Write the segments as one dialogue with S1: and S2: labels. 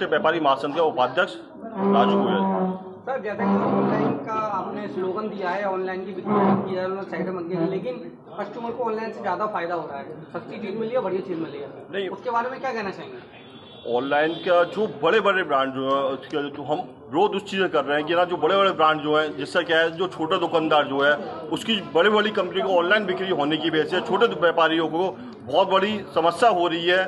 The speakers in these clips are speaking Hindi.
S1: राष्ट्रीय व्यापारी महासंघ के उपाध्यक्ष राजू गोयल।
S2: सर, जैसे कि ऑनलाइन का आपने स्लोगन दिया है, ऑनलाइन की बिक्री की है, साइटें बन गई हैं, लेकिन कस्टमर को ऑनलाइन से ज़्यादा फायदा हो रहा है। सस्ती चीज़ मिली है, बढ़िया चीज़ मिली है, नहीं उसके बारे में क्या कहना चाहेंगे?
S1: ऑनलाइन का जो बड़े बड़े ब्रांड जो है उसके जो हम विरोध उस चीज़ें कर रहे हैं कि ना जो बड़े बड़े ब्रांड जो है, जिससे क्या है जो छोटे दुकानदार जो है उसकी बड़ी बड़ी कंपनी को ऑनलाइन बिक्री होने की वजह से छोटे व्यापारियों को बहुत बड़ी समस्या हो रही है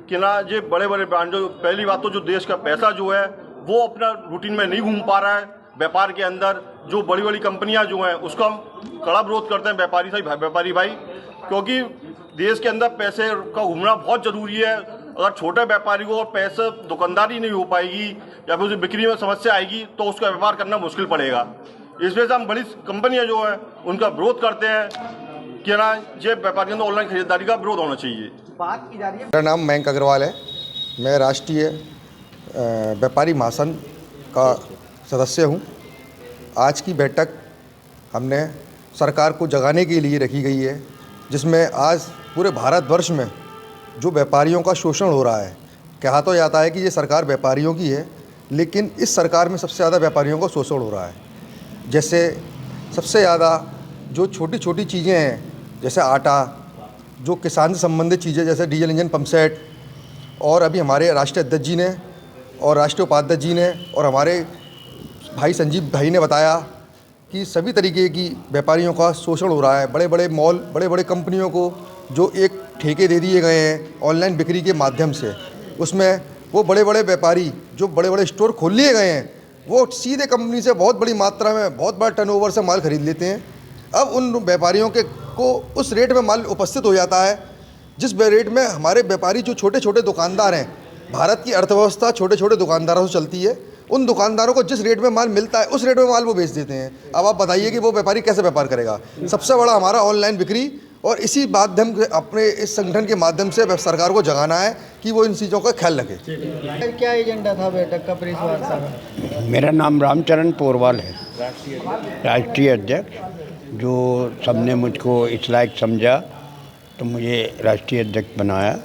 S1: कि ना ये बड़े बड़े ब्रांड जो पहली बात तो जो देश का पैसा जो है वो अपना रूटीन में नहीं घूम पा रहा है व्यापार के अंदर। जो बड़ी बड़ी कंपनियां जो हैं उसका हम कड़ा विरोध करते हैं व्यापारी भाई, क्योंकि देश के अंदर पैसे का घूमना बहुत ज़रूरी है। अगर छोटे व्यापारी को पैसे दुकानदारी नहीं हो पाएगी या फिर उसे बिक्री में समस्या आएगी तो उसका व्यापार करना मुश्किल पड़ेगा। इस वजह से हम बड़ी कंपनियां जो हैं उनका विरोध करते हैं कि ना ये व्यापारियों को ऑनलाइन खरीदारी का विरोध होना चाहिए।
S2: बात की जा रही है।
S3: मेरा नाम मयंक अग्रवाल है। मैं राष्ट्रीय व्यापारी महासंघ का सदस्य हूं। आज की बैठक हमने सरकार को जगाने के लिए रखी गई है, जिसमें आज पूरे भारतवर्ष में जो व्यापारियों का शोषण हो रहा है, कहा तो जाता है कि ये सरकार व्यापारियों की है, लेकिन इस सरकार में सबसे ज़्यादा व्यापारियों का शोषण हो रहा है। जैसे सबसे ज़्यादा जो छोटी छोटी चीज़ें हैं, जैसे आटा, जो किसान से संबंधित चीज़ें जैसे डीजल इंजन पंप सेट, और अभी हमारे राष्ट्रीय अध्यक्ष जी ने और राष्ट्रीय उपाध्यक्ष जी ने और हमारे भाई संजीव भाई ने बताया कि सभी तरीके की व्यापारियों का शोषण हो रहा है। बड़े बड़े मॉल, बड़े बड़े कंपनियों को जो एक ठेके दे दिए गए हैं ऑनलाइन बिक्री के माध्यम से, उसमें वो बड़े बड़े व्यापारी जो बड़े बड़े स्टोर खोल लिए गए हैं वो सीधे कंपनी से बहुत बड़ी मात्रा में बहुत बड़ा टर्नओवर से माल खरीद लेते हैं। अब उन व्यापारियों को उस रेट में माल उपस्थित हो जाता है जिस रेट में हमारे व्यापारी जो छोटे छोटे दुकानदार हैं, भारत की अर्थव्यवस्था छोटे छोटे दुकानदारों से चलती है। उन दुकानदारों को जिस रेट में माल मिलता है उस रेट में माल वो बेच देते हैं। अब आप बताइए कि वो व्यापारी कैसे व्यापार करेगा। सबसे बड़ा हमारा ऑनलाइन बिक्री, और इसी माध्यम से अपने इस संगठन के माध्यम से सरकार को जगाना है कि वो इन चीज़ों का ख्याल रखे।
S2: क्या एजेंडा था बैठक का प्रेस वार्ता का?
S4: मेरा नाम रामचरण पोरवाल है, राष्ट्रीय अध्यक्ष। जो सबने मुझको इस लायक समझा तो मुझे राष्ट्रीय अध्यक्ष बनाया,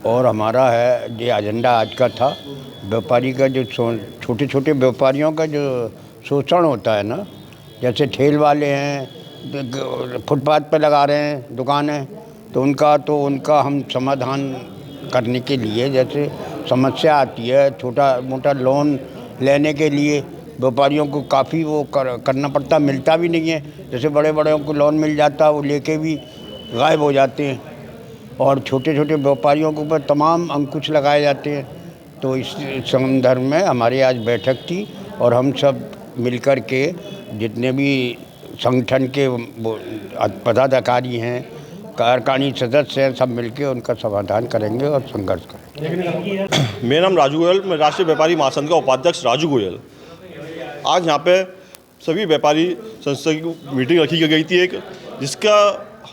S4: और हमारा है ये एजेंडा आज का था, व्यापारी का जो छोटे छोटे व्यापारियों का जो शोषण होता है ना, जैसे ठेल वाले हैं, फुटपाथ पर लगा रहे हैं दुकानें, तो उनका हम समाधान करने के लिए, जैसे समस्या आती है छोटा मोटा लोन लेने के लिए व्यापारियों को काफ़ी वो करना पड़ता, मिलता भी नहीं है। जैसे बड़े बड़ों को लोन मिल जाता है वो लेके भी गायब हो जाते हैं, और छोटे छोटे व्यापारियों के ऊपर तमाम अंकुश लगाए जाते हैं। तो इस संदर्भ में हमारी आज बैठक थी, और हम सब मिलकर के जितने भी संगठन के पदाधिकारी हैं, कार्यकारिणी सदस्य हैं, सब मिलकर उनका समाधान करेंगे और संघर्ष करेंगे।
S1: मेरा नाम राजू गोयल, मैं राष्ट्रीय व्यापारी महासंघ का उपाध्यक्ष राजू गोयल। आज यहाँ पे सभी व्यापारी संस्था की मीटिंग रखी गई थी एक, जिसका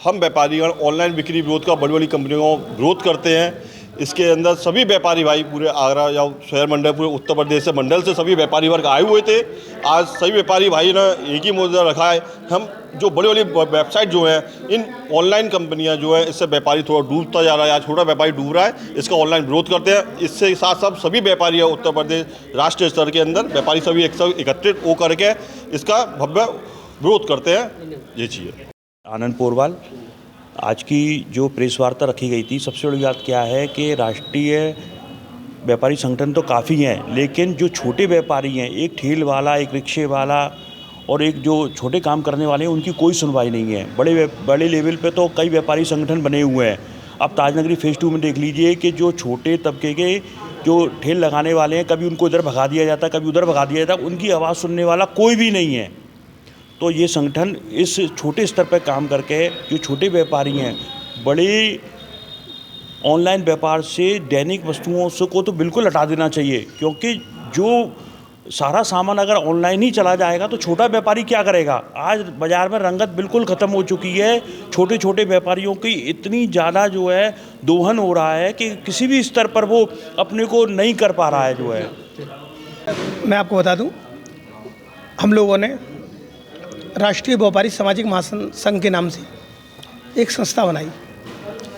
S1: हम व्यापारीगण ऑनलाइन बिक्री विरोध का बड़ी बड़ी कंपनियों का विरोध करते हैं। इसके अंदर सभी व्यापारी भाई पूरे आगरा या शहर मंडल, पूरे उत्तर प्रदेश से मंडल से सभी व्यापारी वर्ग आए हुए थे। आज सभी व्यापारी भाई ने एक ही मुद्दा रखा है, हम जो बड़ी बड़ी वेबसाइट जो हैं, इन ऑनलाइन कंपनियां जो है, इससे व्यापारी थोड़ा डूबता जा रहा है, या छोटा व्यापारी डूब रहा है, इसका ऑनलाइन विरोध करते हैं। इससे साथ साथ सभी व्यापारी उत्तर प्रदेश राष्ट्रीय स्तर के अंदर व्यापारी सभी एकत्रित हो करके इसका भव्य विरोध करते हैं। ये चाहिए।
S5: आनंद पोरवाल। आज की जो प्रेस वार्ता रखी गई थी, सबसे बड़ी बात क्या है कि राष्ट्रीय व्यापारी संगठन तो काफ़ी हैं, लेकिन जो छोटे व्यापारी हैं, एक ठेल वाला, एक रिक्शे वाला और एक जो छोटे काम करने वाले हैं, उनकी कोई सुनवाई नहीं है। बड़े लेवल पे तो कई व्यापारी संगठन बने हुए हैं। अब ताजनगरी फेज़ 2 में देख लीजिए कि जो छोटे तबके के जो ठेल लगाने वाले हैं, कभी उनको इधर भगा दिया जाता, कभी उधर भगा दिया जाता, उनकी आवाज़ सुनने वाला कोई भी नहीं है। तो ये संगठन इस छोटे स्तर पर काम करके जो छोटे व्यापारी हैं, बड़े ऑनलाइन व्यापार से दैनिक वस्तुओं से को तो बिल्कुल हटा देना चाहिए, क्योंकि जो सारा सामान अगर ऑनलाइन ही चला जाएगा तो छोटा व्यापारी क्या करेगा। आज बाज़ार में रंगत बिल्कुल ख़त्म हो चुकी है। छोटे छोटे व्यापारियों की इतनी ज़्यादा जो है दोहन हो रहा है कि किसी भी स्तर पर वो अपने को नहीं कर पा रहा है जो है।
S6: मैं आपको बता दूं, हम लोगों ने राष्ट्रीय व्यापारी सामाजिक महासंघ के नाम से एक संस्था बनाई।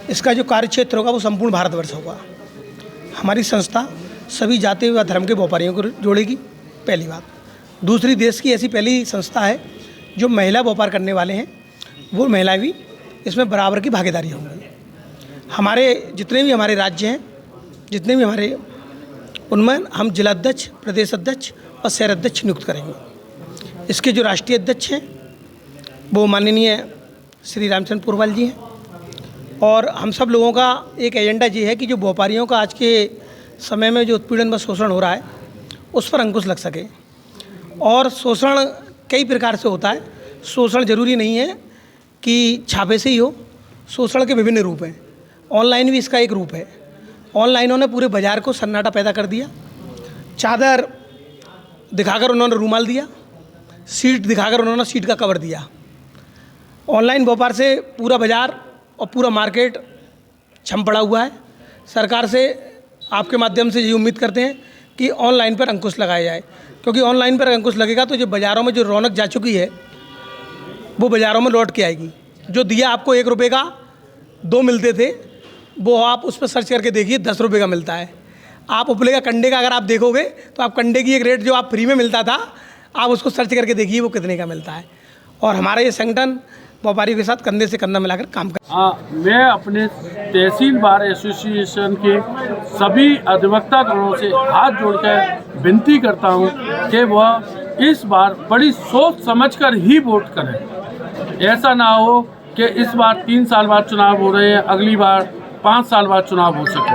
S6: इसका जो कार्य क्षेत्र होगा वो संपूर्ण भारतवर्ष होगा। हमारी संस्था सभी जाति व धर्म के व्यापारियों को जोड़ेगी, पहली बात। दूसरी, देश की ऐसी पहली संस्था है जो महिला व्यापार करने वाले हैं, वो महिलाएं भी इसमें बराबर की भागीदारी होंगी। हमारे जितने भी हमारे राज्य हैं, जितने भी हमारे, उनमें हम जिलाध्यक्ष, प्रदेश अध्यक्ष और शहर अध्यक्ष नियुक्त करेंगे। इसके जो राष्ट्रीय अध्यक्ष हैं वो माननीय श्री रामचंद्र पोरवाल जी हैं, और हम सब लोगों का एक एजेंडा ये है कि जो व्यापारियों का आज के समय में जो उत्पीड़न व शोषण हो रहा है उस पर अंकुश लग सके। और शोषण कई प्रकार से होता है, शोषण जरूरी नहीं है कि छापे से ही हो, शोषण के विभिन्न रूप हैं। ऑनलाइन भी इसका एक रूप है। ऑनलाइनों ने पूरे बाज़ार को सन्नाटा पैदा कर दिया। चादर दिखाकर उन्होंने रूमाल दिया, सीट दिखाकर उन्होंने सीट का कवर दिया। ऑनलाइन व्यापार से पूरा बाज़ार और पूरा मार्केट छम पड़ा हुआ है। सरकार से आपके माध्यम से ये उम्मीद करते हैं कि ऑनलाइन पर अंकुश लगाया जाए, क्योंकि ऑनलाइन पर अंकुश लगेगा तो जो बाज़ारों में जो रौनक जा चुकी है वो बाज़ारों में लौट के आएगी। जो दिया आपको 1 रुपये का 2 मिलते थे, वो आप उस पर सर्च करके देखिए 10 रुपये का मिलता है। आप उपले का कंडे का अगर आप देखोगे तो आप कंडे की एक रेट जो आप फ्री में मिलता था, आप उसको सर्च करके देखिए वो कितने का मिलता है। और हमारा ये संगठन व्यापारियों के साथ कंधे से कंधा मिलाकर काम कर।
S7: मैं अपने तहसील बार एसोसिएशन के सभी अधिवक्ता गणों से हाथ जोड़कर विनती करता हूं कि वह इस बार बड़ी सोच समझकर ही वोट करें। ऐसा ना हो कि इस बार 3 साल बाद चुनाव हो रहे हैं, अगली बार 5 साल बाद चुनाव हो सके।